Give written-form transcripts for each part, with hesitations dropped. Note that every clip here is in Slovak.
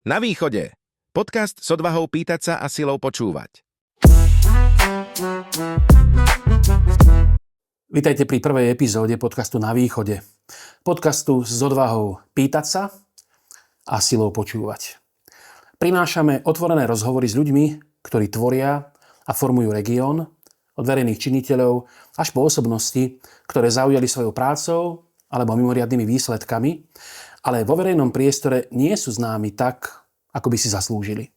Na východe. Podcast s odvahou pýtať sa a silou počúvať. Vítajte pri prvej epizóde podcastu Na východe. Podcastu s odvahou pýtať sa a silou počúvať. Prinášame otvorené rozhovory s ľuďmi, ktorí tvoria a formujú región, od verejných činiteľov až po osobnosti, ktoré zaujali svojou prácou alebo mimoriadnymi výsledkami, ale vo verejnom priestore nie sú známi tak, ako by si zaslúžili.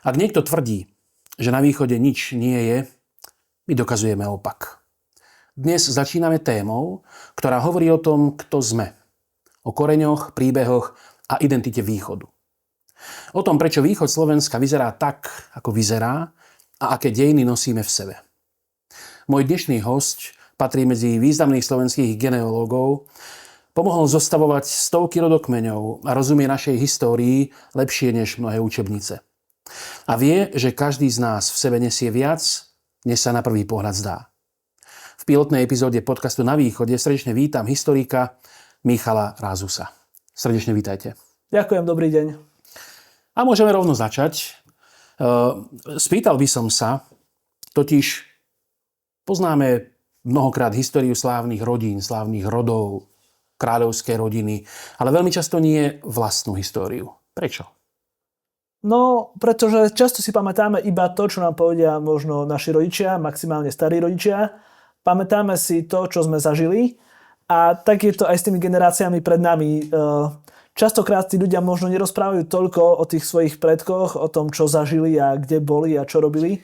Ak niekto tvrdí, že na východe nič nie je, my dokazujeme opak. Dnes začíname témou, ktorá hovorí o tom, kto sme. O koreňoch, príbehoch a identite východu. O tom, prečo východ Slovenska vyzerá tak, ako vyzerá a aké dejiny nosíme v sebe. Môj dnešný hosť patrí medzi významných slovenských genealógov, pomohol zostavovať stovky rodokmeňov a rozumie našej histórii lepšie než mnohé učebnice. A vie, že každý z nás v sebe nesie viac, než sa na prvý pohľad zdá. V pilotnej epizóde podcastu Na východe srdečne vítam historika Michala Rázusa. Srdečne vítajte. Ďakujem, dobrý deň. A môžeme rovno začať. Spýtal by som sa, totiž poznáme mnohokrát históriu slávnych rodín, slávnych rodov, kráľovské rodiny, ale veľmi často nie vlastnú históriu. Prečo? No, pretože často si pamätáme iba to, čo nám povedia možno naši rodičia, maximálne starí rodičia. Pamätáme si to, čo sme zažili a tak je to aj s tými generáciami pred nami. Častokrát tí ľudia možno nerozprávajú toľko o tých svojich predkoch, o tom, čo zažili a kde boli a čo robili,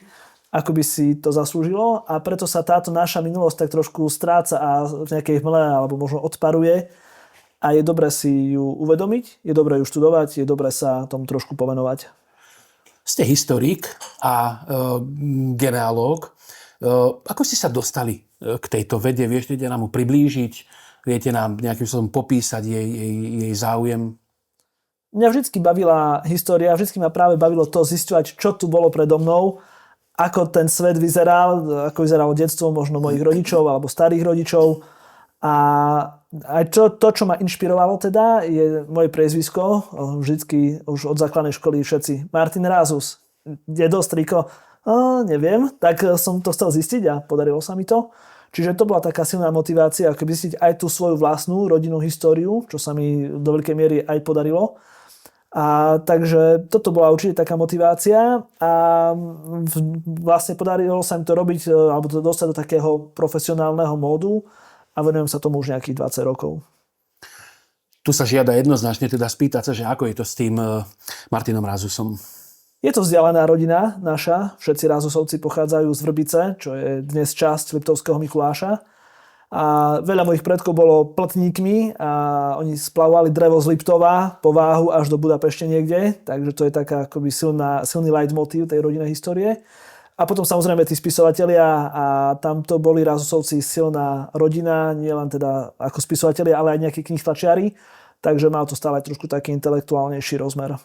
ako by si to zaslúžilo, a preto sa táto naša minulosť tak trošku stráca a v nejakej hmle alebo možno odparuje a je dobré si ju uvedomiť, je dobré ju študovať, je dobré sa tomu trošku povenovať. Ste historik a genealóg. Ako ste sa dostali k tejto vede? Viete nám ju priblížiť? Viete nám nejakým spôsobom popísať jej záujem? Mňa vždycky bavila história, vždycky ma práve bavilo to zisťovať, čo tu bolo predo mnou, ako ten svet vyzeral, ako vyzeralo detstvo možno mojich rodičov alebo starých rodičov. A aj to, čo ma inšpirovalo teda, je moje priezvisko. Vždycky už od základnej školy všetci. Martin Rázus, dedo, striko, neviem. Tak som to chcel zistiť a podarilo sa mi to. Čiže to bola taká silná motivácia, ako zistiť aj tú svoju vlastnú rodinnú históriu, čo sa mi do veľkej miery aj podarilo. A takže toto bola určite taká motivácia a vlastne podarilo sa mi to robiť alebo to dostať do takého profesionálneho módu a venujem sa tomu už nejakých 20 rokov. Tu sa žiada jednoznačne teda spýtať sa, že ako je to s tým Martinom Rázusom? Je to vzdialená rodina naša, všetci Rázusovci pochádzajú z Vrbice, čo je dnes časť Liptovského Mikuláša. A veľa mojich predkov bolo plotníkmi a oni splavovali drevo z Liptova po Váhu až do Budapešte niekde. Takže to je taká akoby silný leitmotív tej rodinnej histórie. A potom samozrejme tí spisovatelia a tamto boli Rázusovci silná rodina, nielen teda ako spisovatelia, ale aj nejakí knihtlačiari. Takže má to stále trošku taký intelektuálnejší rozmer.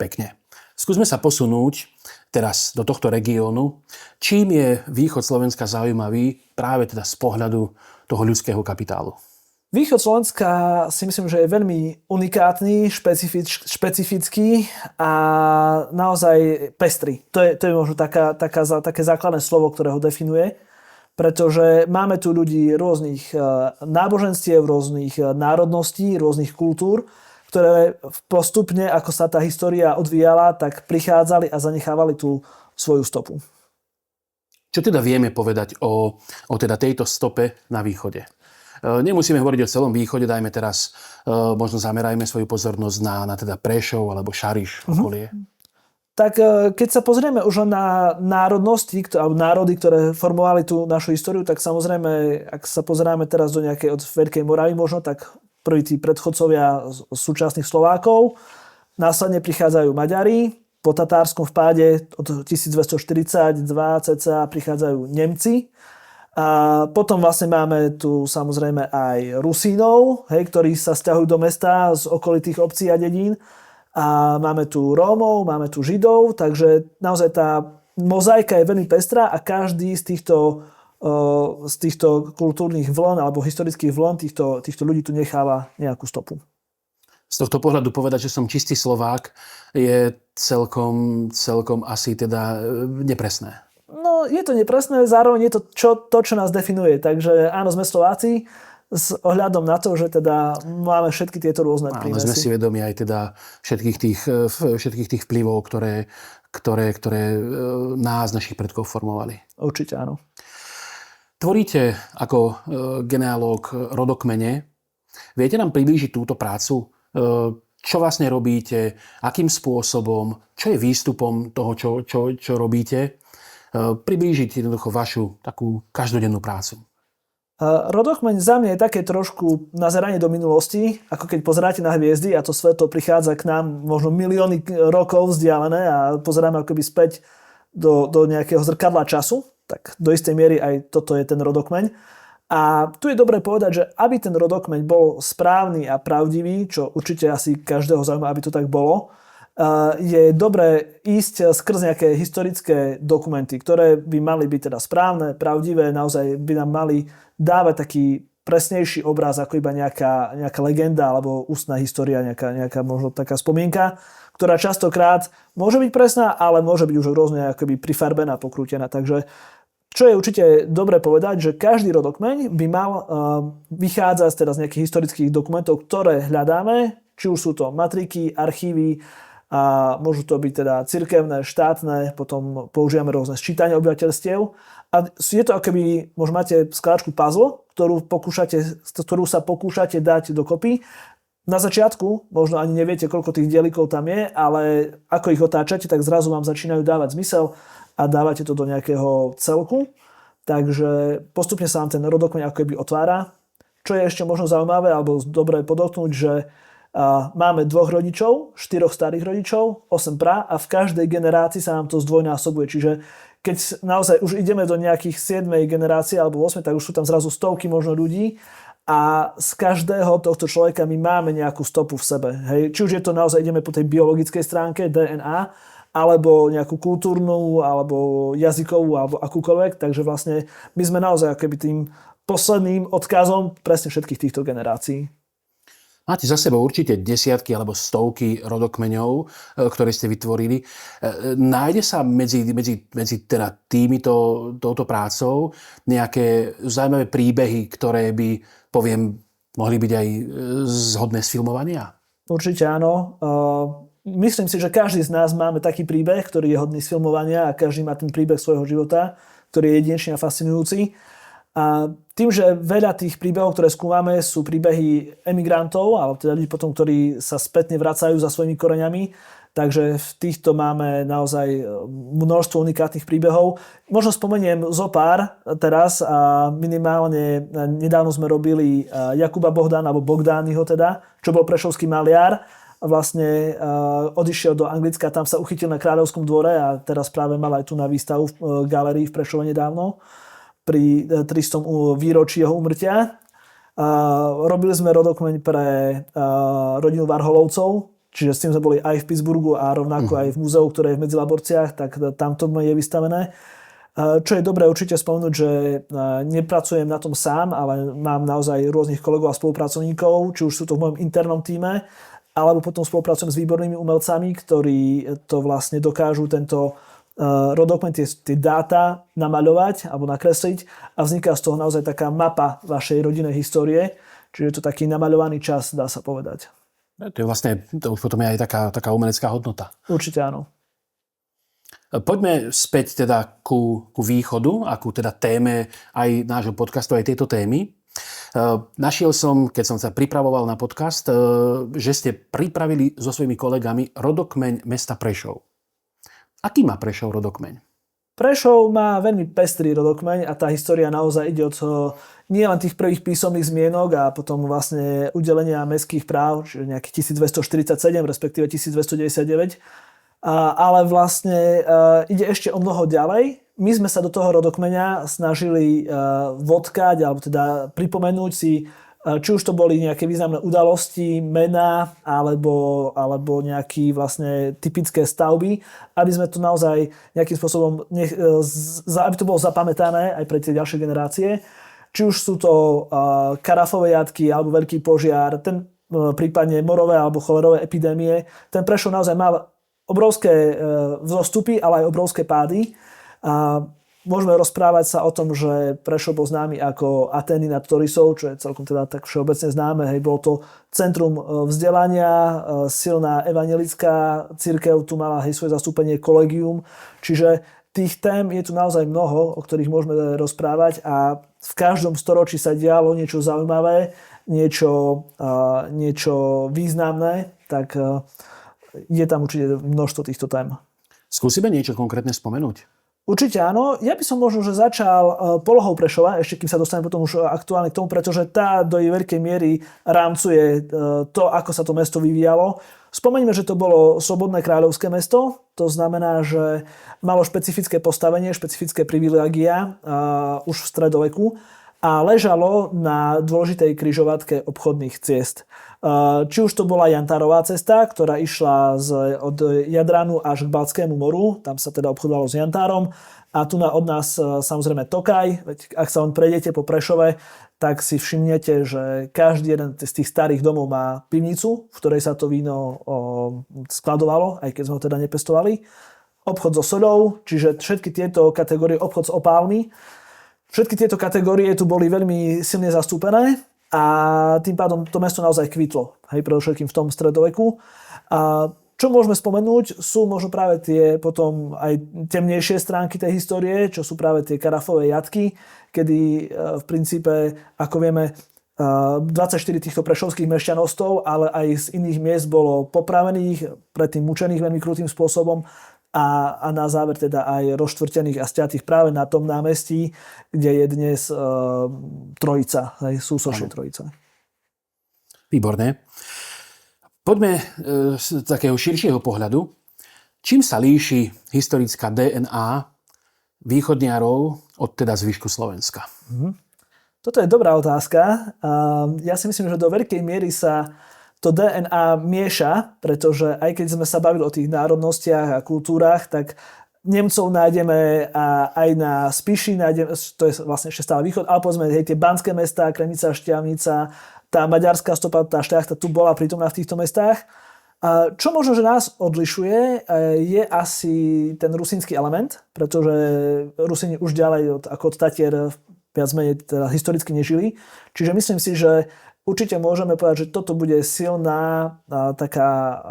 Pekne. Skúsme sa posunúť teraz do tohto regiónu. Čím je východ Slovenska zaujímavý práve teda z pohľadu toho ľudského kapitálu? Východ Slovenska si myslím, že je veľmi unikátny, špecifický a naozaj pestrý. To je možno také základné slovo, ktoré ho definuje. Pretože máme tu ľudí rôznych náboženstiev, rôznych národností, rôznych kultúr, ktoré postupne, ako sa tá história odvíjala, tak prichádzali a zanechávali tú svoju stopu. Čo teda vieme povedať o teda tejto stope na východe? Nemusíme hovoriť o celom východe, dajme teraz, možno zamerajme svoju pozornosť na teda Prešov alebo Šariš okolie. Tak keď sa pozrieme už na národnosti, alebo národy, ktoré formovali tú našu históriu, tak samozrejme, ak sa pozeráme teraz do nejakej od Veľkej Moravy možno, tak prví tí predchodcovia súčasných Slovákov. Následne prichádzajú Maďari. Po tatárskom vpáde od 1242 cca prichádzajú Nemci. A potom vlastne máme tu samozrejme aj Rusínov, ktorí sa sťahujú do mesta z okolitých obcí a dedín. A máme tu Rómov, máme tu Židov. Takže naozaj tá mozaika je veľmi pestrá a každý z týchto kultúrnych vln alebo historických vln týchto ľudí tu necháva nejakú stopu. Z tohto pohľadu povedať, že som čistý Slovák, je celkom asi teda nepresné. No, je to nepresné, zároveň je to čo nás definuje. Takže áno, sme Slováci s ohľadom na to, že teda máme všetky tieto rôzne Ale prímesy. sme si vedomi aj teda všetkých tých vplyvov, ktoré nás, našich predkov formovali. Určite áno. Tvoríte ako genealóg rodokmene. Viete nám priblížiť túto prácu? Čo vlastne robíte? Akým spôsobom? Čo je výstupom toho, čo robíte? Priblížiť jednoducho vašu takú každodennú prácu. Rodokmeň za mňa je také trošku nazeranie do minulosti, ako keď pozeráte na hviezdy a to svetlo prichádza k nám možno milióny rokov vzdialené a pozeráme akoby späť do nejakého zrkadla času, tak do istej miery aj toto je ten rodokmeň. A tu je dobré povedať, že aby ten rodokmeň bol správny a pravdivý, čo určite asi každého zaujíma, aby to tak bolo, je dobré ísť skrz nejaké historické dokumenty, ktoré by mali byť teda správne, pravdivé, naozaj by nám mali dávať taký presnejší obraz ako iba nejaká legenda alebo ústna história, nejaká možno taká spomienka, ktorá častokrát môže byť presná, ale môže byť už rôzne akoby prifarbená, pokrútená. Takže čo je určite dobre povedať, že každý rodokmeň by mal vychádzať teda z nejakých historických dokumentov, ktoré hľadáme, či už sú to matriky, archívy, a môžu to byť teda cirkevné, štátne, potom používame rôzne sčítania obyvateľstiev. A je to akoby, možno máte skladačku puzzle, ktorú sa pokúšate dať dokopy. Na začiatku možno ani neviete, koľko tých dielikov tam je, ale ako ich otáčate, tak zrazu vám začínajú dávať zmysel a dávate to do nejakého celku. Takže postupne sa vám ten rodokmeň akoby otvára. Čo je ešte možno zaujímavé, alebo dobré podotknúť, že máme 2 rodičov, 4 starých rodičov, 8 prá a v každej generácii sa nám to zdvojnásobuje. Čiže keď naozaj už ideme do nejakých 7 generácie alebo 8, tak už sú tam zrazu stovky možno ľudí a z každého tohto človeka my máme nejakú stopu v sebe. Hej. Či už je to naozaj, ideme po tej biologickej stránke DNA, alebo nejakú kultúrnu, alebo jazykovú, alebo akúkoľvek. Takže vlastne my sme naozaj akoby tým posledným odkazom presne všetkých týchto generácií. Máte za sebou určite desiatky alebo stovky rodokmeňov, ktoré ste vytvorili. Nájde sa medzi teda touto prácou nejaké zaujímavé príbehy, ktoré by, poviem, mohli byť aj zhodné z filmovania? Určite áno. Myslím si, že každý z nás máme taký príbeh, ktorý je hodný z filmovania a každý má ten príbeh svojho života, ktorý je jedinečný a fascinujúci. A tým, že veľa tých príbehov, ktoré skúmame, sú príbehy emigrantov, alebo teda ľudí potom, ktorí sa spätne vracajú za svojimi koreňami, takže v týchto máme naozaj množstvo unikátnych príbehov. Možno spomeniem zo pár teraz a minimálne nedávno sme robili Jakuba Bohdana, alebo Bogdányho teda, čo bol prešovský maliar. Vlastne odišiel do Anglicka, tam sa uchytil na Kráľovskom dvore a teraz práve mal aj tu na výstavu v galérii v Prešove nedávno pri 300. výročí jeho úmrtia. Robili sme rodokmeň pre rodinu Varholovcov, čiže s tým sme boli aj v Pittsburghu a rovnako aj v múzeu, ktoré je v Medzilaborciach, tak tam to je vystavené. Čo je dobré určite spomenúť, že nepracujem na tom sám, ale mám naozaj rôznych kolegov a spolupracovníkov, či už sú to v mojom internom tíme, alebo potom spolupracujem s výbornými umelcami, ktorí to vlastne dokážu tento rodokmeň, tie dáta namaľovať alebo nakresliť a vzniká z toho naozaj taká mapa vašej rodinnej histórie, čiže je to taký namaľovaný čas, dá sa povedať. To je vlastne, to už potom je aj taká umelecká hodnota. Určite áno. Poďme späť teda ku východu a ku teda téme aj nášho podcastu, aj tejto témy. Našiel som, keď som sa pripravoval na podcast, že ste pripravili so svojimi kolegami rodokmeň mesta Prešov. Aký má Prešov rodokmeň? Prešov má veľmi pestrý rodokmeň a tá história naozaj ide od nie len tých prvých písomných zmienok a potom vlastne udelenia mestských práv, čiže nejakých 1247, respektíve 1299, ale vlastne ide ešte o mnoho ďalej. My sme sa do toho rodokmeňa snažili vodkať, alebo teda pripomenúť si, či už to boli nejaké významné udalosti, mená, alebo nejaké vlastne typické stavby, aby sme to naozaj nejakým spôsobom, aby to bolo zapamätané aj pre tie ďalšie generácie. Či už sú to Karafové jatky, alebo Veľký požiar. Ten prípadne morové alebo cholerové epidémie. Ten Prešov naozaj mal obrovské vzostupy, ale aj obrovské pády. A môžeme rozprávať sa o tom, že Prešov bol známy ako Atény nad Torisou, čo je celkom teda tak všeobecne známe. Hej, bolo to centrum vzdelania, silná evanjelická cirkev, tu mala svoje zastúpenie kolegium. Čiže tých tém je tu naozaj mnoho, o ktorých môžeme rozprávať a v každom storočí sa dialo niečo zaujímavé, niečo významné, tak je tam určite množstvo týchto tém. Skúsime niečo konkrétne spomenúť? Určite áno. Ja by som možno, že začal polohou Prešova, ešte kým sa dostanem potom už aktuálne k tomu, pretože tá do jej veľkej miery rámcuje to, ako sa to mesto vyvíjalo. Spomeňme, že to bolo slobodné kráľovské mesto, to znamená, že malo špecifické postavenie, špecifické privilégia už v stredoveku a ležalo na dôležitej križovatke obchodných ciest. Či už to bola Jantárová cesta, ktorá išla od Jadranu až k Baltskému moru, tam sa teda obchodovalo s Jantárom a tu od nás samozrejme Tokaj, veď ak sa len prejdete po Prešove, tak si všimnete, že každý jeden z tých starých domov má pivnicu, v ktorej sa to víno skladovalo, aj keď sme ho teda nepestovali. Obchod so soľou, čiže všetky tieto kategórie, obchod s opálmi, všetky tieto kategórie tu boli veľmi silne zastúpené a tým pádom to mesto naozaj kvitlo, hej, predovšetkým v tom stredoveku. A čo môžeme spomenúť, sú možno práve tie potom aj temnejšie stránky tej histórie, čo sú práve tie karafové jatky, kedy v princípe, ako vieme, 24 týchto prešovských mešťanostov, ale aj z iných miest bolo popravených, predtým mučených veľmi krutým spôsobom a na záver teda aj rozštvrtených a stiatých práve na tom námestí, kde je dnes Trojica, súsošie Trojica. Výborné. Poďme z takého širšieho pohľadu. Čím sa líši historická DNA východniarov od teda zvyšku Slovenska? Toto je dobrá otázka. Ja si myslím, že do veľkej miery sa to DNA mieša, pretože aj keď sme sa bavili o tých národnostiach a kultúrach, tak Nemcov nájdeme aj na Spiši, nájdeme, to je vlastne ešte stále východ, ale povedzme tie banské mestá, Krenica, Štiavnica, tá maďarská stopa, tá šľachta tu bola prítomná v týchto mestách. Čo možno, že nás odlišuje, je asi ten rusínsky element, pretože Rusíni už ďalej ako od Tatier viac menej teda historicky nežili. Čiže myslím si, že určite môžeme povedať, že toto bude silná taká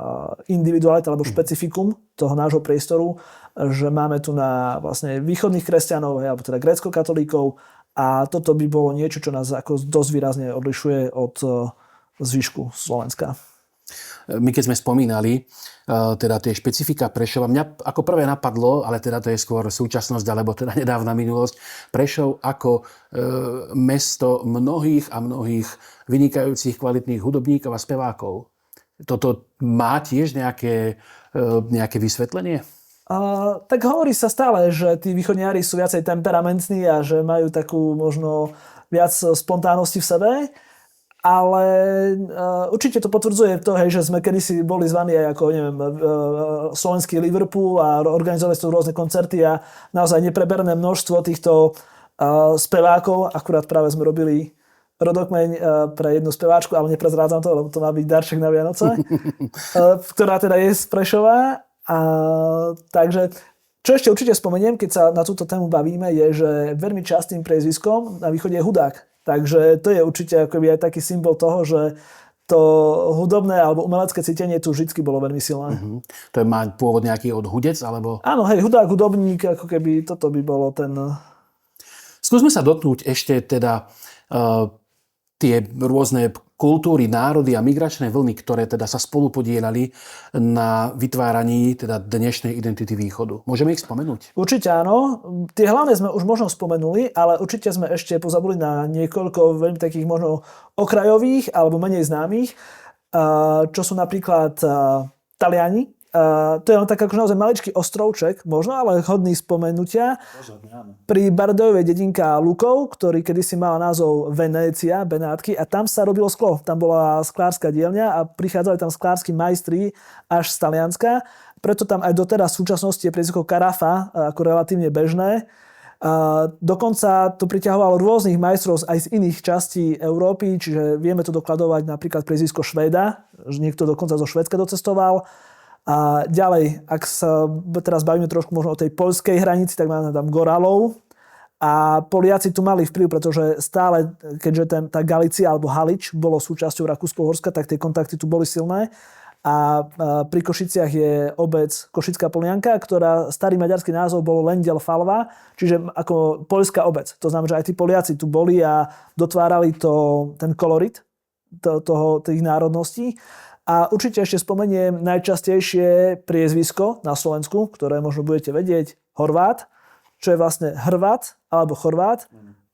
individualita alebo špecifikum toho nášho priestoru, že máme tu na vlastne východných kresťanov, alebo teda grécko-katolíkov a toto by bolo niečo, čo nás ako dosť výrazne odlišuje od zvyšku Slovenska. My keď sme spomínali teda tie špecifika Prešova, mňa ako prvé napadlo, ale teda to je skôr súčasnosť, alebo teda nedávna minulosť, Prešov ako mesto mnohých a mnohých vynikajúcich kvalitných hudobníkov a spevákov. Toto má tiež nejaké vysvetlenie? Tak hovorí sa stále, že tí východniari sú viacej temperamentní a že majú takú možno viac spontánnosti v sebe. Ale určite to potvrdzuje to, hej, že sme kedysi boli zvaní aj ako, neviem, slovenský Liverpool a organizovali sú rôzne koncerty a naozaj nepreberné množstvo týchto spevákov. Akurát práve sme robili rodokmeň pre jednu speváčku, ale neprezrádzam to, lebo to má byť darček na Vianoce, ktorá teda je z Prešova. Takže čo ešte určite spomeniem, keď sa na túto tému bavíme, je, že veľmi častým priezviskom na východe je Hudák. Takže to je určite akoby aj taký symbol toho, že to hudobné alebo umelecké cítenie tu vždy bolo veľmi silné. To je má pôvod nejaký od Hudec, alebo? Áno, hej, Hudák, hudobník, ako keby toto by bolo ten... Skúsme sa dotknúť ešte teda tie rôzne kultúry, národy a migračné vlny, ktoré teda sa spolupodielali na vytváraní teda dnešnej identity východu. Môžeme ich spomenúť? Určite áno. Tie hlavné sme už možno spomenuli, ale určite sme ešte pozabudli na niekoľko veľmi takých možno okrajových alebo menej známych, čo sú napríklad Taliani. To je len tak akože naozaj maličký ostrovček, možno, ale hodný spomenutia. Pri Bardejovej dedinka Lukov, ktorý kedysi mal názov Venécia, Benátky, a tam sa robilo sklo. Tam bola sklárska dielňa a prichádzali tam sklársky majstri až z Talianska. Preto tam aj doteraz v súčasnosti je priezvisko Carafa ako relatívne bežné. Dokonca to priťahovalo rôznych majstrov aj z iných častí Európy, čiže vieme to dokladovať napríklad priezvisko Švéda, že niekto dokonca zo Švédska docestoval. A ďalej, ak sa teraz bavíme trošku možno o tej poľskej hranici, tak máme tam Goralov. A Poliaci tu mali vplyv, pretože stále, keďže tá Galícia alebo Halič bolo súčasťou Rakúsko-Uhorska, tak tie kontakty tu boli silné. A pri Košiciach je obec Košická Polianka, ktorá starý maďarský názov bol Lendel Falva, čiže ako poľská obec. To znamená, že aj tí Poliaci tu boli a dotvárali ten kolorit tých národností. A určite ešte spomeniem najčastejšie priezvisko na Slovensku, ktoré možno budete vedieť, Horvát, čo je vlastne Hrvat alebo Chorvát.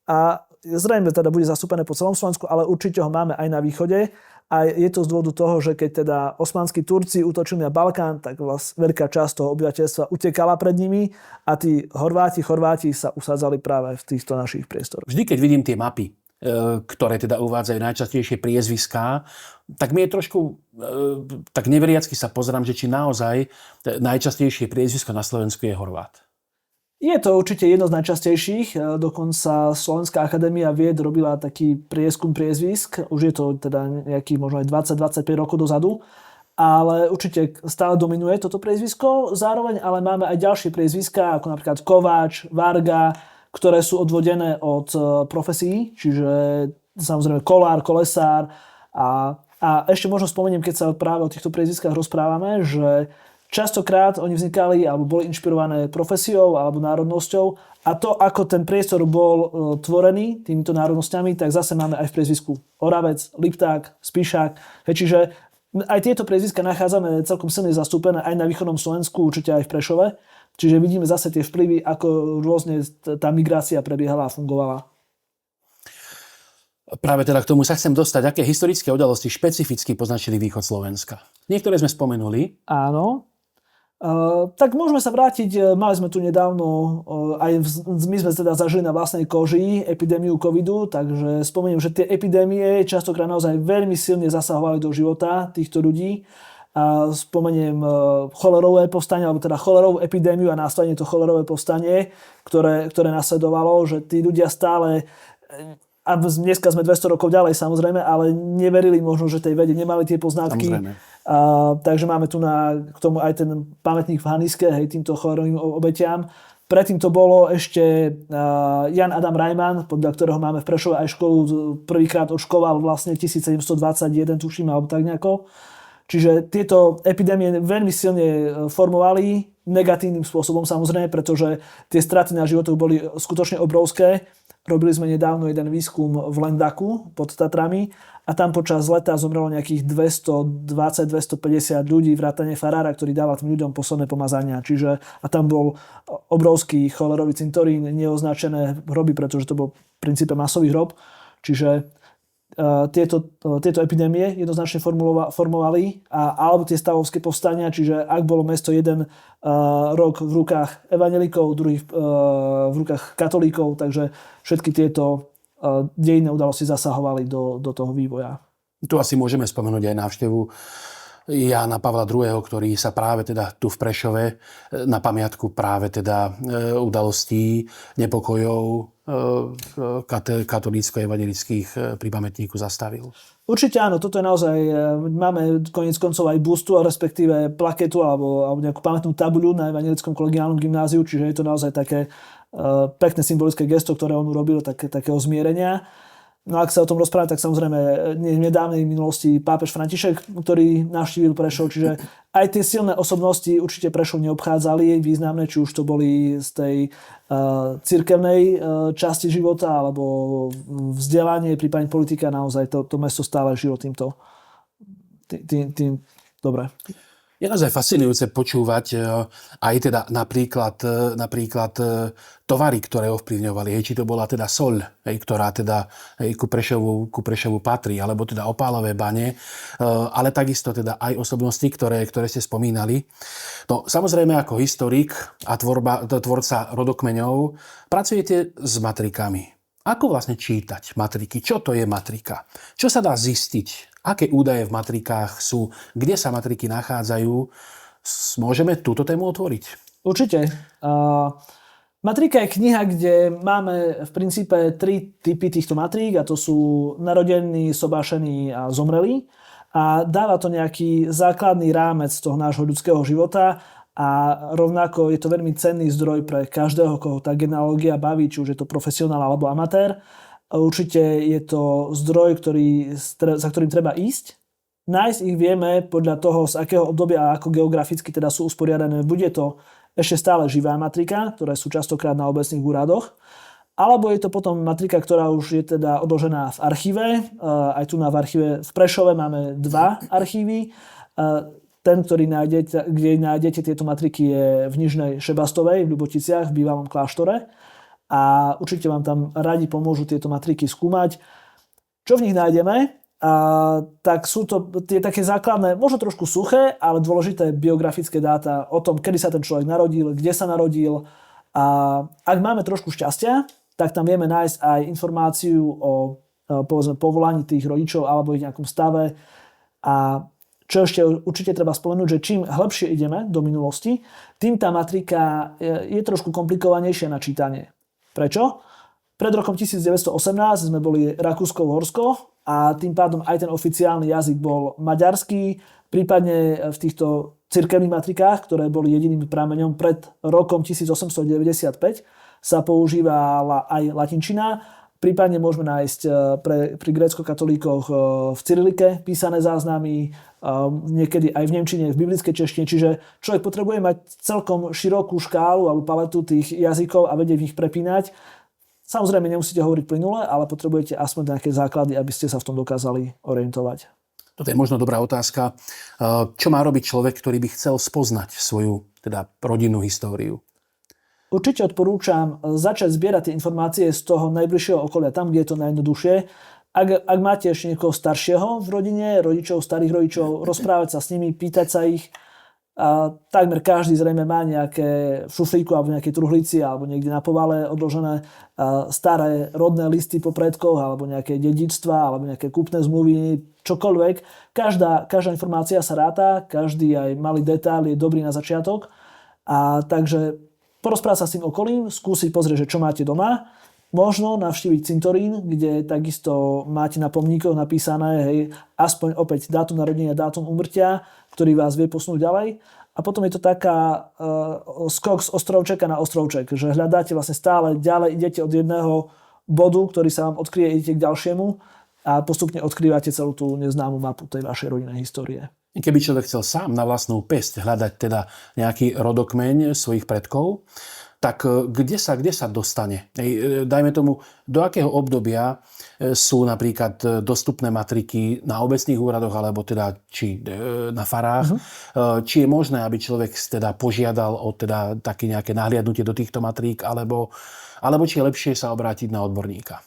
A zrejme teda bude zastúpené po celom Slovensku, ale určite ho máme aj na východe. A je to z dôvodu toho, že keď teda osmanskí Turci útočili na Balkán, tak veľká časť toho obyvateľstva utekala pred nimi a tí Chorváti sa usádzali práve v týchto našich priestoroch. Vždy, keď vidím tie mapy, ktoré teda uvádzajú najčastejšie priezviská, tak mi je trošku tak neveriacky sa pozerám, že či naozaj najčastejšie priezvisko na Slovensku je Horvát. Je to určite jedno z najčastejších, dokonca Slovenská akadémia vied robila taký prieskum priezvisk, už je to teda nejakých možno aj 20-25 rokov dozadu, ale určite stále dominuje toto priezvisko, zároveň ale máme aj ďalšie priezviská, ako napríklad Kováč, Varga, ktoré sú odvodené od profesí, čiže samozrejme kolár, kolesár a ešte možno spomeniem, keď sa práve o týchto priezviskách rozprávame, že častokrát oni vznikali alebo boli inšpirované profesiou alebo národnosťou a to, ako ten priestor bol tvorený týmito národnosťami, tak zase máme aj v priezvisku Oravec, Lipták, Spišák. Čiže aj tieto priezviska nachádzame celkom silne zastúpené aj na východnom Slovensku, určite aj v Prešove. Čiže vidíme zase tie vplyvy, ako rôzne tá migrácia prebiehala a fungovala. Práve teda k tomu sa chcem dostať. Aké historické udalosti špecificky poznačili východ Slovenska? Niektoré sme spomenuli. Áno. Tak môžeme sa vrátiť, mali sme tu nedávno, my sme teda zažili na vlastnej koži epidémiu covidu, takže spomeniem, že tie epidémie častokrát naozaj veľmi silne zasahovali do života týchto ľudí. Spomeniem cholerové povstanie, alebo teda cholerovú epidémiu a následne to cholerové povstanie, ktoré nasledovalo, že tí ľudia stále, a dneska sme 200 rokov ďalej samozrejme, ale neverili možno, že tej vede, nemali tie poznatky. Takže máme tu k tomu aj ten pamätník v Haniske, hej, týmto cholerovým obetiam. Predtým to bolo ešte Jan Adam Rajman, podľa ktorého máme v Prešove aj školu, prvýkrát odškoval vlastne 1721, tuším, alebo tak nejako. Čiže tieto epidémie veľmi silne formovali negatívnym spôsobom samozrejme, pretože tie straty na životoch boli skutočne obrovské. Robili sme nedávno jeden výskum v Lendaku pod Tatrami a tam počas leta zomrelo nejakých 220-250 ľudí, vrátane farára, ktorý dával tým ľuďom posledné pomazania. A tam bol obrovský cholerový cintorín, neoznačené hroby, pretože to bol v princípe masový hrob. Čiže tieto epidémie jednoznačne formovali alebo tie stavovské povstania, čiže ak bolo mesto jeden rok v rukách evanjelikov, druhý v rukách katolíkov, takže všetky tieto dejinné udalosti zasahovali do toho vývoja. Tu asi môžeme spomenúť aj návštevu Jána Pavla II., ktorý sa práve teda tu v Prešove na pamiatku práve teda udalostí, nepokojov katolícko-evangelických pri pamätníku zastavil. Určite áno, toto je naozaj, máme koniec koncov aj bustu, respektíve plaketu alebo nejakú pamätnú tabuľu na evangelickom kolegiálnom gymnáziu, čiže je to naozaj také pekné symbolické gesto, ktoré on urobil, takého zmierenia. No ak sa o tom rozprávame, tak samozrejme v nedávnej minulosti pápež František, ktorý navštívil Prešov, čiže aj tie silné osobnosti určite Prešov neobchádzali, významné, či už to boli z tej cirkevnej časti života, alebo vzdelanie, prípadne politika, naozaj to mesto stále žilo týmto. Dobre. Je naozaj fascinujúce počúvať aj teda napríklad tovary, ktoré ovplyvňovali. Či to bola teda soľ, ktorá teda ku Prešovu patrí, alebo teda opálové bane, ale takisto teda aj osobnosti, ktoré ste spomínali. No, samozrejme ako historik a tvorca rodokmeňov pracujete s matrikami. Ako vlastne čítať matriky? Čo to je matrika? Čo sa dá zistiť? Aké údaje v matrikách sú? Kde sa matriky nachádzajú? Môžeme túto tému otvoriť? Určite. Matrika je kniha, kde máme v princípe 3 typy týchto matrík a to sú narodení, sobášení a zomrelí. A dáva to nejaký základný rámec toho nášho ľudského života a rovnako je to veľmi cenný zdroj pre každého, koho tá genealógia baví, či už je to profesionál alebo amatér. Určite je to zdroj, za ktorým treba ísť. Nájsť ich vieme podľa toho, z akého obdobia a ako geograficky teda sú usporiadané. Bude to ešte stále živá matrika, ktoré sú častokrát na obecných úradoch. Alebo je to potom matrika, ktorá už je teda odložená v archíve. Aj tu v archíve v Prešove máme 2 archívy. Ten, kde nájdete tieto matriky, je v Nižnej Šebastovej, v Ľuboticiach, v bývalom kláštore. A určite vám tam radi pomôžu tieto matriky skúmať. Čo v nich nájdeme? Tak sú to tie také základné, možno trošku suché, ale dôležité biografické dáta o tom, kedy sa ten človek narodil, kde sa narodil. A ak máme trošku šťastia, tak tam vieme nájsť aj informáciu o povedzme, povolaní tých rodičov alebo ich nejakom stave. A čo ešte určite treba spomenúť, že čím hlbšie ideme do minulosti, tým tá matrika je trošku komplikovanejšia na čítanie. Prečo? Pred rokom 1918 sme boli Rakúsko-Uhorsko a tým pádom aj ten oficiálny jazyk bol maďarský, prípadne v týchto cirkevných matrikách, ktoré boli jediným prameňom pred rokom 1895, sa používala aj latinčina. Prípadne môžeme nájsť pri grécko-katolíkoch v cyrilike písané záznamy, niekedy aj v nemčine, v biblickej češtine. Čiže človek potrebuje mať celkom širokú škálu alebo paletu tých jazykov a vedieť v nich prepínať. Samozrejme, nemusíte hovoriť plynule, ale potrebujete aspoň nejaké základy, aby ste sa v tom dokázali orientovať. Toto je možno dobrá otázka. Čo má robiť človek, ktorý by chcel spoznať svoju rodinnú históriu? Určite odporúčam začať zbierať tie informácie z toho najbližšieho okolia, tam, kde je to najjednoduchšie. Ak máte ešte niekoho staršieho v rodine, rodičov, starých rodičov, rozprávať sa s nimi, pýtať sa ich. Takmer každý zrejme má nejaké v šuflíku alebo nejaké truhlici alebo niekde na povale odložené staré rodné listy po predkoch alebo nejaké dedičstva alebo nejaké kúpne zmluvy, čokoľvek. Každá informácia sa ráta, každý aj malý detail je dobrý na začiatok. Takže porozprávať sa s tým okolím, skúsiť pozrieť, že čo máte doma. Možno navštíviť cintorín, kde takisto máte na pomníkoch napísané, hej, aspoň opäť dátum narodenia, dátum úmrtia, ktorý vás vie posunúť ďalej. A potom je to taká skok z ostrovčeka na ostrovček, že hľadáte vlastne stále ďalej, idete od jedného bodu, ktorý sa vám odkryje, idete k ďalšiemu a postupne odkrývate celú tú neznámu mapu tej vašej rodinnej histórie. Keby človek chcel sám na vlastnú päsť hľadať teda nejaký rodokmeň svojich predkov, tak kde sa dostane? Dajme tomu, do akého obdobia sú napríklad dostupné matriky na obecných úradoch, alebo teda či na farách. Či je možné, aby človek teda požiadal o teda také nejaké nahliadnutie do týchto matrík, alebo či je lepšie sa obrátiť na odborníka?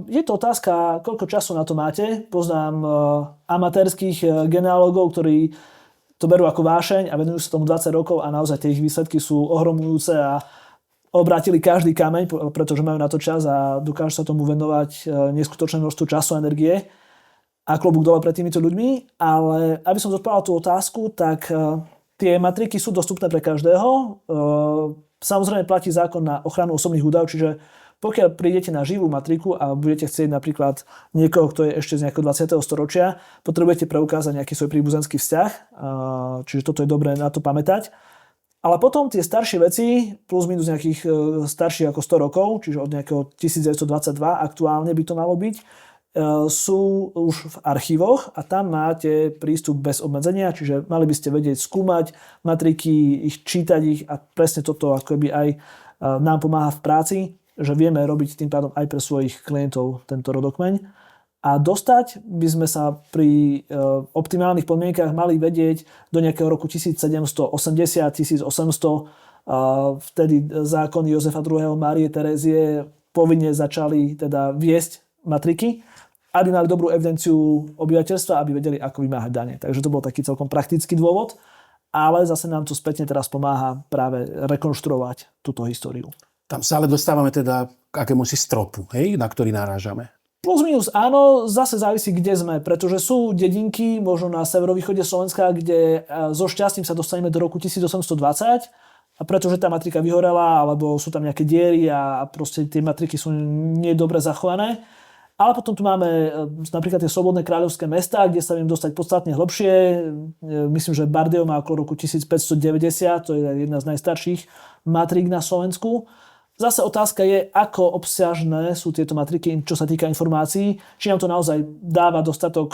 Je to otázka, koľko času na to máte. Poznám amatérskych genealógov, ktorí to berú ako vášeň a venujú sa tomu 20 rokov a naozaj tie ich výsledky sú ohromujúce a obrátili každý kameň, pretože majú na to čas a dokážu sa tomu venovať neskutočné množstvo času a energie. A klobúk dole pred týmito ľuďmi. Ale aby som zodpovedal tú otázku, tak tie matriky sú dostupné pre každého. Samozrejme platí zákon na ochranu osobných údajov, čiže pokiaľ prídete na živú matriku a budete chcieť napríklad niekoho, kto je ešte z nejakého 20. storočia, potrebujete preukázať nejaký svoj príbuzenský vzťah, čiže toto je dobré na to pamätať. Ale potom tie staršie veci, plus minus nejakých starších ako 100 rokov, čiže od nejakého 1922 aktuálne by to malo byť, sú už v archívoch a tam máte prístup bez obmedzenia, čiže mali by ste vedieť skúmať matriky, ich čítať ich a presne toto akoby aj nám pomáha v práci, že vieme robiť tým pádom aj pre svojich klientov tento rodokmeň. A dostať by sme sa pri optimálnych podmienkach mali vedieť do nejakého roku 1780-1800. Vtedy zákony Jozefa II. Márie Terézie povinne začali teda viesť matriky, aby mali dobrú evidenciu obyvateľstva, aby vedeli, ako vymáhať dane. Takže to bol taký celkom praktický dôvod, ale zase nám to spätne teraz pomáha práve rekonštruovať túto históriu. Tam sa ale dostávame teda k akémusi stropu, hej, na ktorý narážame. Plus minus áno, zase závisí, kde sme, pretože sú dedinky, možno na severovýchode Slovenska, kde so šťastím sa dostaneme do roku 1820 a pretože tá matrika vyhorela, alebo sú tam nejaké diery a proste tie matriky sú nedobre zachované. Ale potom tu máme napríklad tie slobodné kráľovské mestá, kde sa viem dostať podstatne hlbšie. Myslím, že Bardejov má okolo roku 1590, to je jedna z najstarších matrík na Slovensku. Zase otázka je, ako obsiažné sú tieto matriky, čo sa týka informácií. Či nám to naozaj dáva dostatok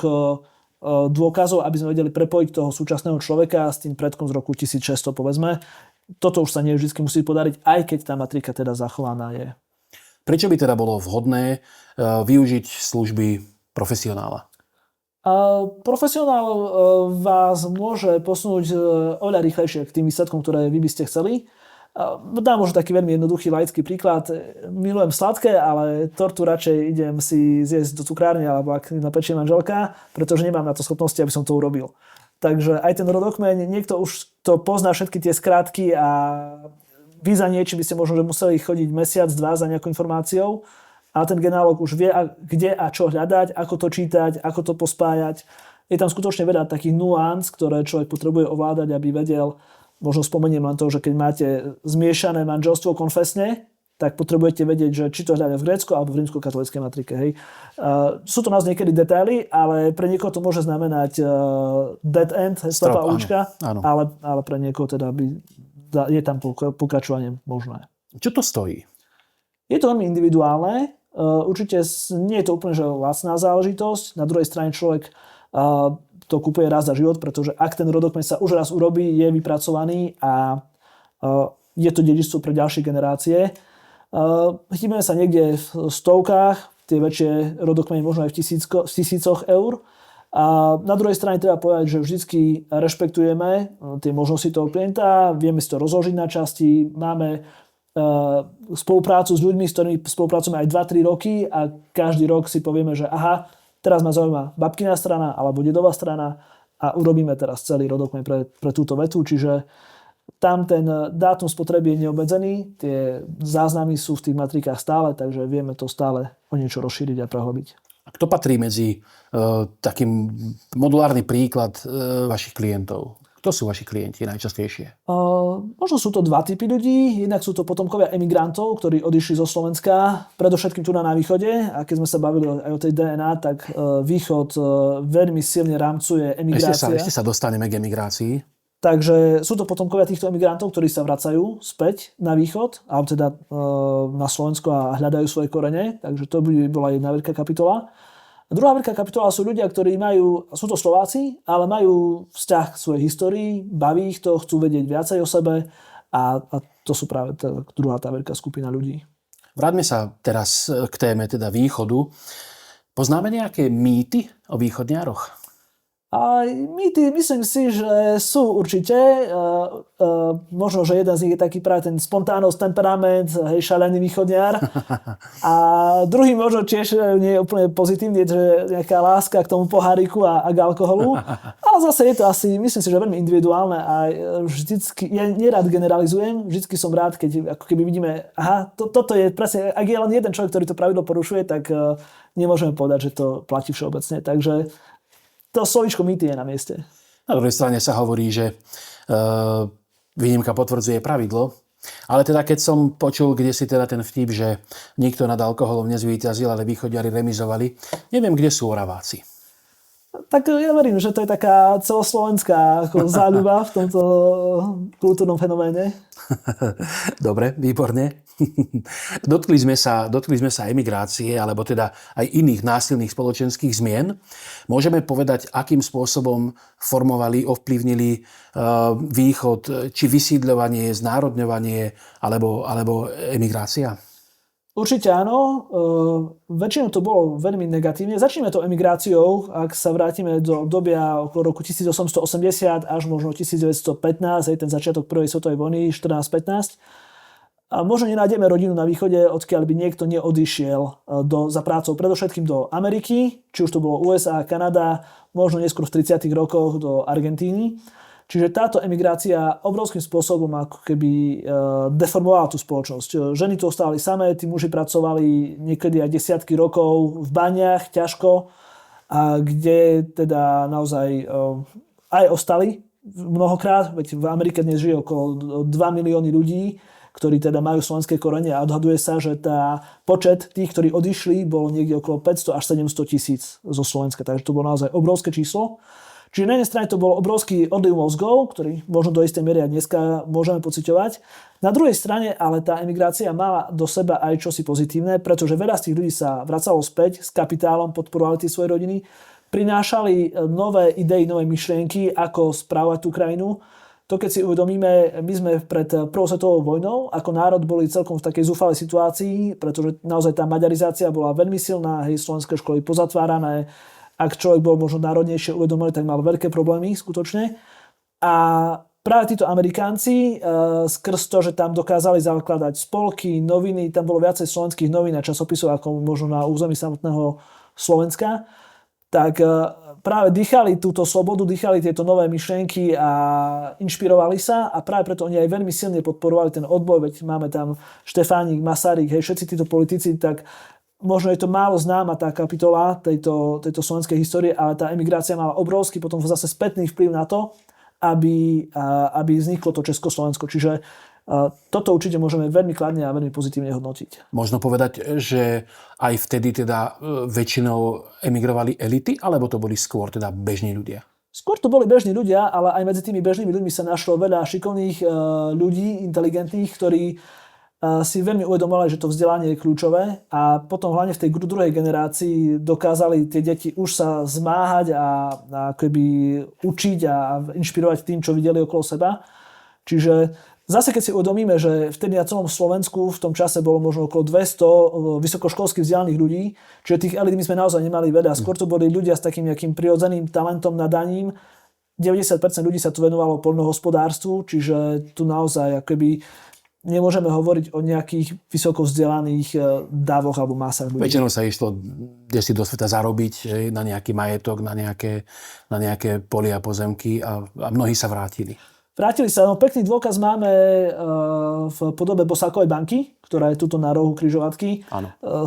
dôkazov, aby sme vedeli prepojiť toho súčasného človeka s tým predkom z roku 1600, povedzme. Toto už sa nie vždy musí podariť, aj keď tá matrika teda zachovaná je. Prečo by teda bolo vhodné využiť služby profesionála? Profesionál vás môže posunúť oveľa rýchlejšie k tým výsledkom, ktoré vy by ste chceli. Dám možno taký veľmi jednoduchý laický príklad. Milujem sladké, ale tortu radšej idem si zjesť do cukrárne, alebo ak napečie manželka, pretože nemám na to schopnosti, aby som to urobil. Takže aj ten rodokmeň, niekto už to pozná všetky tie skratky a vy za niečím by ste možno že museli chodiť mesiac, dva za nejakou informáciou, ale ten genealóg už vie, kde a čo hľadať, ako to čítať, ako to pospájať. Je tam skutočne veľa takých nuánc, ktoré človek potrebuje ovládať, aby vedel. Možno spomeniem len to, že keď máte zmiešané manželstvo konfesne, tak potrebujete vedieť, že či to hľadá v grécko alebo v rímskokatolíckej matrike. Hej. Sú to nás niekedy detaily, ale pre niekoho to môže znamenať dead end, stopa ulička, ale pre niekoho teda je tam pokračovanie možné. Čo to stojí? Je to veľmi individuálne. Určite nie je to úplne že lacná záležitosť. Na druhej strane človek to kupuje raz za život, pretože ak ten rodokmeň sa už raz urobí, je vypracovaný a je to dedičstvo pre ďalšie generácie. Chybíme sa niekde v stovkách, tie väčšie rodokmene možno aj v tisícoch eur. A na druhej strane treba povedať, že vždy rešpektujeme tie možnosti toho klienta, vieme si to rozložiť na časti, máme spoluprácu s ľuďmi, s ktorými spolupracujeme aj 2-3 roky a každý rok si povieme, že aha, teraz ma zaujíma babkina strana alebo dedová strana a urobíme teraz celý rodokmeň pre túto vetu, čiže tam ten dátum spotreby je neobmedzený, tie záznamy sú v tých matrikách stále, takže vieme to stále o niečo rozšíriť a prehlbiť. A kto patrí medzi takým modulárny príklad vašich klientov? Kto sú vaši klienti najčastejšie? Možno sú to dva typy ľudí. Jednak sú to potomkovia emigrantov, ktorí odišli zo Slovenska, predovšetkým tu na východe. A keď sme sa bavili aj o tej DNA, tak východ veľmi silne rámcuje emigrácia. Ešte sa dostaneme k emigrácii. Takže sú to potomkovia týchto emigrantov, ktorí sa vracajú späť na východ, alebo teda na Slovensko a hľadajú svoje korene. Takže to by bola jedna veľká kapitola. A druhá veľká kapitola sú ľudia, ktorí sú to Slováci, ale majú vzťah k svojej histórii, baví ich to, chcú vedieť viacej o sebe a to sú práve druhá tá veľká skupina ľudí. Vráťme sa teraz k téme teda východu. Poznáme nejaké mýty o východniaroch? A mýty, myslím si, že sú určite. Možno, že jeden z nich je taký práve ten spontánnosť, temperament, hej, šalený východniar. A druhý možno tiež nie je úplne pozitívny, že nejaká láska k tomu poháriku a k alkoholu. Ale zase je to asi, myslím si, že veľmi individuálne a vždycky, ja nerad generalizujem, vždycky som rád, keď ako keby vidíme, aha, toto je presne, ak je len jeden človek, ktorý to pravidlo porušuje, tak nemôžeme povedať, že to platí všeobecne. Takže to slovíčko mýty je na mieste. Na druhej strane sa hovorí, že výnimka potvrdzuje pravidlo. Ale teda keď som počul kdesi teda ten vtip, že nikto nad alkoholom nezvíťazil, ale východňari remizovali, neviem, kde sú Oraváci. Tak ja verím, že to je taká celoslovenská záľuba v tomto kultúrnom fenoméne. Dobre, výborne. Dotkli sme sa emigrácie, alebo teda aj iných násilných spoločenských zmien. Môžeme povedať, akým spôsobom formovali, ovplyvnili východ, či vysídľovanie, znárodňovanie, alebo emigrácia? Určite áno. Väčšinou to bolo veľmi negatívne. Začneme tou emigráciou, ak sa vrátime do obdobia okolo roku 1880 až možno 1915, aj ten začiatok prvej svetovej vojny, 14-15. A možno nenájdeme rodinu na východe, odkiaľ by niekto neodišiel za prácou predovšetkým do Ameriky, či už to bolo USA, Kanada, možno neskôr v 30. rokoch do Argentíny. Čiže táto emigrácia obrovským spôsobom ako keby deformovala tú spoločnosť. Ženy tu ostali samé, tí muži pracovali niekedy aj desiatky rokov v baniach, ťažko, a kde teda naozaj aj ostali mnohokrát, veď v Amerike dnes žije okolo 2 milióny ľudí, ktorí teda majú slovenské korene a odhaduje sa, že počet tých, ktorí odišli, bol niekde okolo 500 až 700 tisíc zo Slovenska. Takže to bolo naozaj obrovské číslo. Čiže na jednej strane to bol obrovský odliv mozgov, ktorý možno do istej miery aj dneska môžeme pociťovať. Na druhej strane ale tá emigrácia mala do seba aj čosi pozitívne, pretože veľa z tých ľudí sa vracalo späť s kapitálom, podporovali tie svoje rodiny, prinášali nové idei, nové myšlienky, ako správovať tú krajinu. To keď si uvedomíme, my sme pred prvou svetovou vojnou ako národ boli celkom v takej zúfalej situácii, pretože naozaj tá maďarizácia bola veľmi silná, slovenské školy pozatvárané. Ak človek bol možno národnejšie uvedomený, tak mal veľké problémy skutočne. A práve títo Amerikánci skrz to, že tam dokázali zakladať spolky, noviny, tam bolo viacej slovenských novín a časopisov ako možno na území samotného Slovenska, tak práve dýchali túto slobodu, dýchali tieto nové myšlienky a inšpirovali sa a práve preto oni aj veľmi silne podporovali ten odboj, veď máme tam Štefánik, Masaryk, všetci títo politici, tak možno je to málo známa tá kapitola tejto slovenskej histórie, ale tá emigrácia mala obrovský potom zase spätný vplyv na to, aby vzniklo to Československo. Čiže toto určite môžeme veľmi kladne a veľmi pozitívne hodnotiť. Možno povedať, že aj vtedy teda väčšinou emigrovali elity, alebo to boli skôr teda bežní ľudia? Skôr to boli bežní ľudia, ale aj medzi tými bežnými ľuďmi sa našlo veľa šikovných ľudí, inteligentných, ktorí si veľmi uvedomovali, že to vzdelanie je kľúčové a potom hlavne v tej druhej generácii dokázali tie deti už sa zmáhať a akoby učiť a inšpirovať tým, čo videli okolo seba. Čiže zase keď si uvedomíme, že vtedy na celom Slovensku v tom čase bolo možno okolo 200 vysokoškolských vzdelaných ľudí, čiže tých elit my sme naozaj nemali veľa. Skôr to boli ľudia s takým nejakým prirodzeným talentom, nadaním. 90% ľudí sa tu venovalo poľnohospodárstvu, čiže tu naozaj akoby nemôžeme hovoriť o nejakých vysoko vzdelaných dávoch alebo masách ľudí. Väčšinou sa išlo kde si do sveta zarobiť na nejaký majetok, na nejaké polia, pozemky a mnohí sa vrátili. Vrátili sa, no pekný dôkaz máme v podobe Bosákovej banky, ktorá je tuto na rohu križovatky.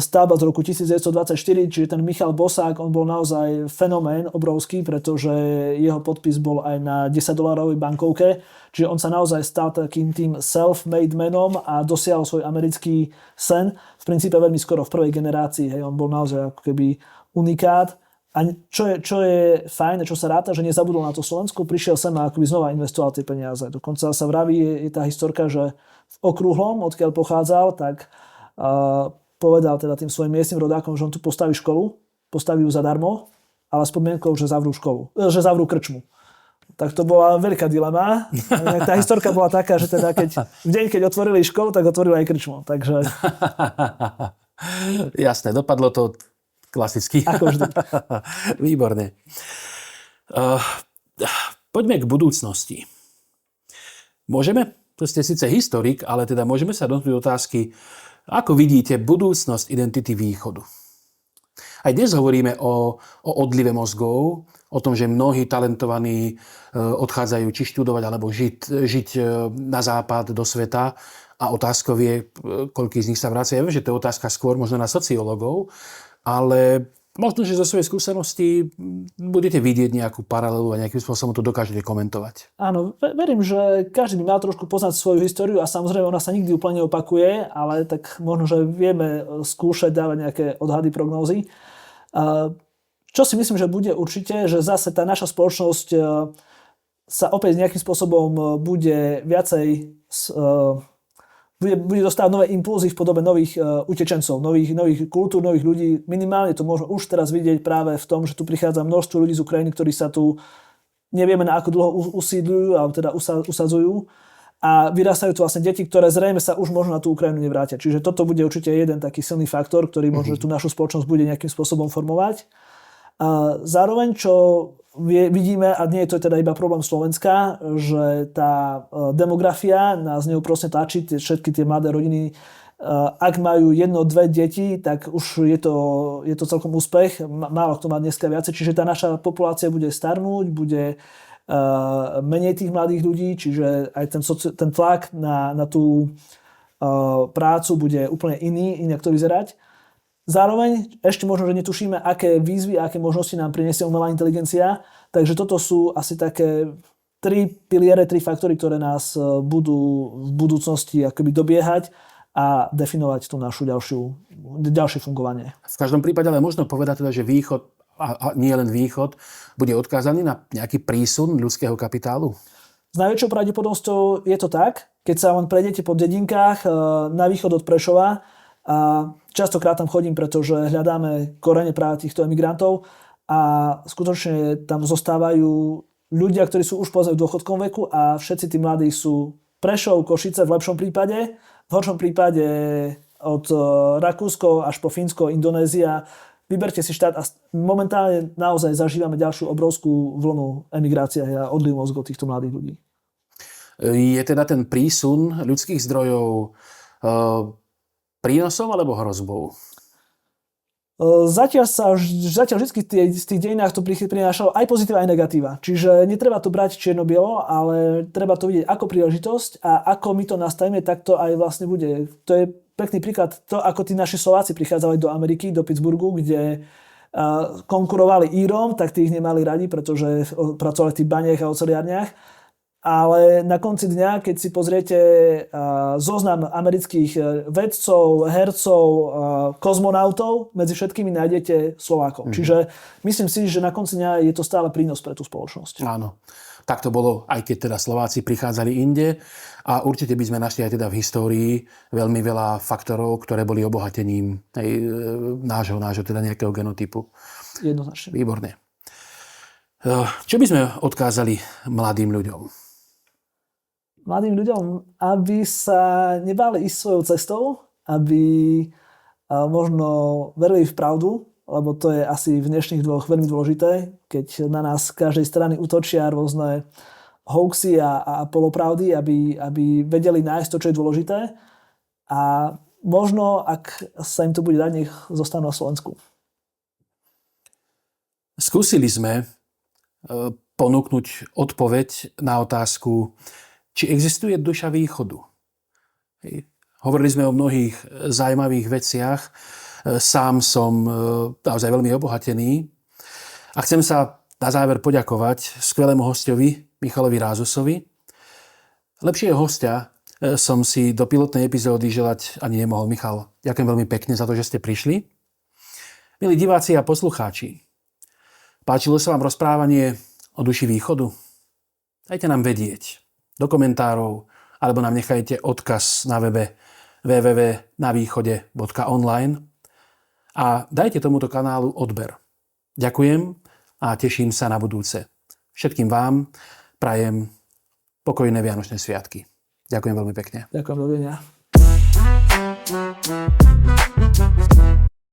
Stavba z roku 1924, čiže ten Michal Bosák, on bol naozaj fenomén obrovský, pretože jeho podpis bol aj na $10 bankovke, čiže on sa naozaj stal takým tým self-made manom a dosiahol svoj americký sen. V princípe veľmi skoro v prvej generácii, hej, on bol naozaj ako keby unikát. A čo je fajn, čo sa ráta, že nezabudol na to Slovensku, prišiel sem a akoby znova investoval tie peniaze. Dokonca sa vraví, je tá historka, že v Okrúhlom, odkiaľ pochádzal, tak povedal teda tým svojim miestnym rodákom, že on tu postaví školu, postaví ju zadarmo, ale s podmienkou, že zavrú krčmu. Tak to bola veľká dilema. Tá historka bola taká, že teda v deň, keď otvorili školu, tak otvorili aj krčmu. Takže... Jasné, dopadlo to klasicky. Ako vždy. Výborne. Poďme k budúcnosti. Môžeme? To ste síce historik, ale teda môžeme sa dotknúť otázky, ako vidíte budúcnosť identity východu. Aj dnes hovoríme o odlive mozgov, o tom, že mnohí talentovaní odchádzajú či študovať, alebo žiť na západ, do sveta. A otázkou je, koľký z nich sa vracia. Ja viem, že to je otázka skôr možno na sociológov, ale možno, že zo svojej skúsenosti budete vidieť nejakú paralelu a nejakým spôsobom to dokážete komentovať. Áno, verím, že každý by mal trošku poznať svoju históriu a samozrejme ona sa nikdy úplne opakuje, ale tak možno, že vieme skúšať dávať nejaké odhady, prognózy. Čo si myslím, že bude určite, že zase tá naša spoločnosť sa opäť nejakým spôsobom bude viacej bude dostávať nové impulzy v podobe nových utečencov, nových kultúr, nových ľudí. Minimálne to môžeme už teraz vidieť práve v tom, že tu prichádza množstvo ľudí z Ukrajiny, ktorí sa tu nevieme na ako dlho usídľujú, alebo teda usadzujú. A vyrastajú tu vlastne deti, ktoré zrejme sa už možno na tú Ukrajinu nevrátia. Čiže toto bude určite jeden taký silný faktor, ktorý možno tú našu spoločnosť bude nejakým spôsobom formovať. A zároveň, čo vidíme, a nie je to teda iba problém Slovenska, že tá demografia nás neúprosne tlačí, všetky tie mladé rodiny, ak majú 1-2 deti, tak už je to celkom úspech. Málo kto má dneska viacej, čiže tá naša populácia bude starnúť, bude menej tých mladých ľudí, čiže aj ten tlak na tú prácu bude úplne inak to vyzerať. Zároveň ešte možno, že netušíme, aké výzvy, aké možnosti nám prinesie umelá inteligencia, takže toto sú asi také tri piliere, tri faktory, ktoré nás budú v budúcnosti akoby dobiehať a definovať tú našu ďalšie fungovanie. V každom prípade ale možno povedať teda, že východ, a nie len východ, bude odkázaný na nejaký prísun ľudského kapitálu? S najväčšou pravdepodobnosťou je to tak, keď sa len prejdete po dedinkách na východ od Prešova. A častokrát tam chodím, pretože hľadáme korene práve týchto emigrantov a skutočne tam zostávajú ľudia, ktorí sú už povedzme v dôchodkom veku a všetci tí mladí sú Prešov, Košice v lepšom prípade, v horšom prípade od Rakúsko až po Fínsko, Indonézia. Vyberte si štát a momentálne naozaj zažívame ďalšiu obrovskú vlnu emigrácie a odliv mozgov týchto mladých ľudí. Je teda ten prísun ľudských zdrojov prínosom alebo hrozbou? Zatiaľ vždy z tých dejinách to prinášalo aj pozitíva, aj negatíva. Čiže netreba to brať čierno-bielo, ale treba to vidieť ako príležitosť a ako my to nastavíme, tak to aj vlastne bude. To je pekný príklad to, ako tí naši Slováci prichádzali do Ameriky, do Pittsburghu, kde konkurovali Írom, tak tí ich nemali radi, pretože pracovali v tých baniach a oceliarniach. Ale na konci dňa, keď si pozriete zoznam amerických vedcov, hercov, kozmonautov, medzi všetkými nájdete Slovákov. Čiže myslím si, že na konci dňa je to stále prínos pre tú spoločnosť. Áno. Tak to bolo, aj keď teda Slováci prichádzali inde. A určite by sme našli aj teda v histórii veľmi veľa faktorov, ktoré boli obohatením nášho teda nejakého genotypu. Jednoznačne. Výborne. Čo by sme odkázali mladým ľuďom? Mladým ľuďom, aby sa nebáli ísť svojou cestou, aby možno verili v pravdu, lebo to je asi v dnešných dvoch veľmi dôležité, keď na nás z každej strany útočia rôzne hoaxy a polopravdy, aby vedeli nájsť to, čo je dôležité. A možno, ak sa im to bude dať, nech zostanú na Slovensku. Skúsili sme ponúknuť odpoveď na otázku, či existuje duša východu. Hovorili sme o mnohých zaujímavých veciach. Sám som naozaj veľmi obohatený. A chcem sa na záver poďakovať skvelému hosťovi Michalovi Rázusovi. Lepšieho hostia som si do pilotnej epizódy želať ani nemohol. Michal, ďakujem veľmi pekne za to, že ste prišli. Milí diváci a poslucháči, páčilo sa vám rozprávanie o duši východu? Dajte nám vedieť do komentárov, alebo nám nechajte odkaz na webe www.navýchode.online a dajte tomuto kanálu odber. Ďakujem a teším sa na budúce. Všetkým vám prajem pokojné Vianočné sviatky. Ďakujem veľmi pekne. Ďakujem, dovidenia.